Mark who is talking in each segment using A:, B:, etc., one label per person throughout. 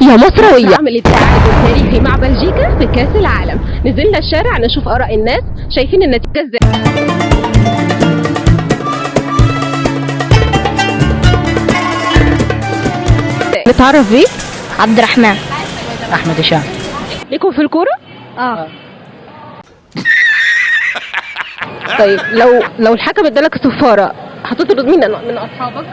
A: يا مصروية.
B: عمل التعادل تاريخي مع بلجيكا في كأس العالم. نزلنا الشارع نشوف آراء الناس، شايفين النتيجة ازاي.
A: نتعرف بيك؟
C: عبد الرحمن.
D: احمد هشام.
B: ليكم في الكورة؟
C: اه
B: طيب لو الحكم ادالك صفارة هتطرد مين من أصحابك؟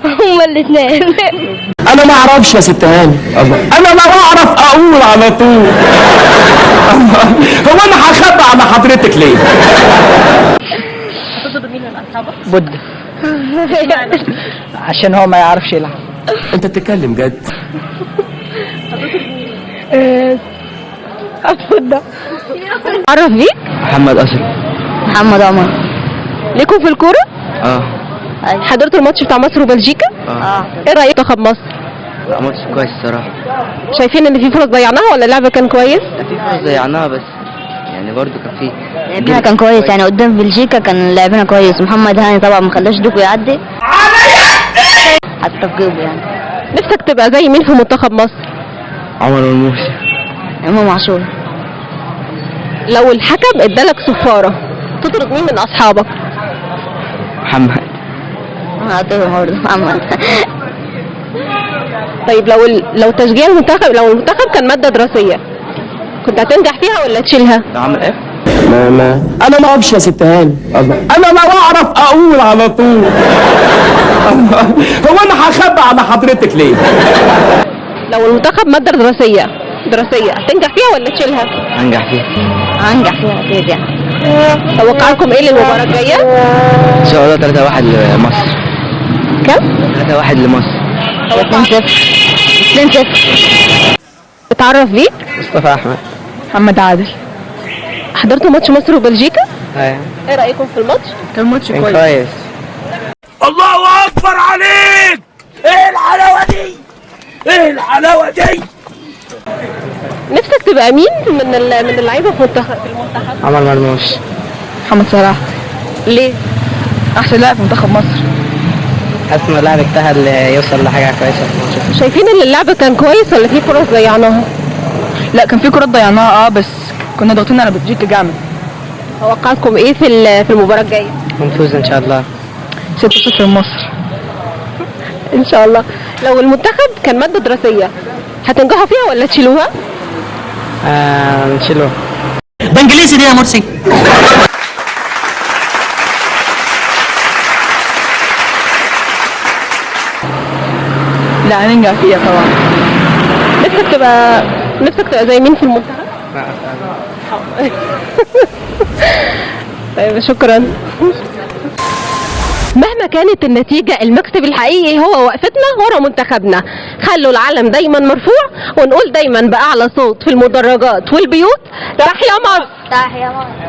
C: هما الاثنين.
E: انا ما اعرفش يا ست هاني، انا ما بعرف اقول على طول. هو انا هخبى على حضرتك ليه؟
B: هتطرد مين من أصحابك؟
D: بود. عشان هو ما يعرفش يلعب.
E: انت بتتكلم جد؟
B: عرف بيك؟
E: محمد اشرف.
C: محمد عمر.
B: ليكم في الكورة؟
E: اه.
B: حضرتوا الماتش بتاع مصر وبلجيكا؟
C: اه
B: ايه رأيك منتخب مصر؟
E: لا ماتش كويس الصراحه.
B: شايفين ان في فرص ضيعناها ولا اللعب كان كويس؟
E: في فرص ضيعناها بس يعني برضو كان في
C: لعبنا كان كويس، يعني قدام بلجيكا كان لعبنا كويس. محمد هاني طبعا ما خلاش دوكو يعدي حتى في جيبه يعني.
B: نفسك تبقى زي مين في منتخب مصر؟
E: عمر الموسى.
C: امام عاشور.
B: لو الحكم ادالك صفارة تطرد مين من اصحابك؟
E: محمد.
C: هعطيه برضه محمد.
B: طيب لو تشجيع المنتخب، لو المنتخب كان مادة دراسية كنت هتنجح فيها ولا تشيلها؟
E: عامل ايه؟ انا ما اعرفش يا ست هاني، انا ما بعرف اقول على طول. هو انا هخبى على حضرتك ليه؟
B: لو المنتخب مادة دراسية هتنجح فيها ولا تشيلها؟
E: هنجح فيه
C: هنجح فيها اكيد يعني.
B: توقعكم ايه للمباراة الجاية؟
E: ان شاء الله 3-1 لمصر.
B: كم؟
E: 3-1 لمصر.
C: 2-0. 2-0.
B: اتعرف بيك؟
E: مصطفى احمد.
D: محمد عادل.
B: حضرتوا ماتش مصر وبلجيكا؟
E: ايوه
B: ايه رأيكم في الماتش؟
D: كان ماتش
E: كان
D: كويس.
E: كويس.
F: الله اكبر عليك! ايه الحلاوه دي؟ ايه الحلاوه دي؟
B: نفسك تبقى مين من اللعيبة في المنتخب؟
E: عمر مرموش.
D: محمد صلاح.
B: ليه؟
D: احسن لاعب في منتخب مصر.
E: حاسس ان اللاعب اجتهد يوصل لحاجه كويسه في الماتش.
B: شايفين ان اللعب كان كويس ولا في فرص ضيعناها؟
D: لا كان في كرات ضيعناها بس كنا ضاغطين على بلجيكا جامد.
B: توقعاتكم ايه في المباراة الجاية؟
E: هنفوز ان شاء الله.
D: 6-0 لمصر.
B: ان شاء الله. لو المنتخب كان مادة دراسية هتنجحوا فيها ولا تشيلوها؟
E: نشيلوه.
D: ده انجليزي دي يا مرسي. لا هننجح فيها طبعا.
B: نفسك تبقى زي مين في المنتخب؟ طيب شكرا. مهما كانت النتيجة المكسب الحقيقي هو وقفتنا ورا منتخبنا. خلوا العلم دايما مرفوع ونقول دايما بأعلى صوت في المدرجات والبيوت: تحيا مصر.
C: تحيا مصر.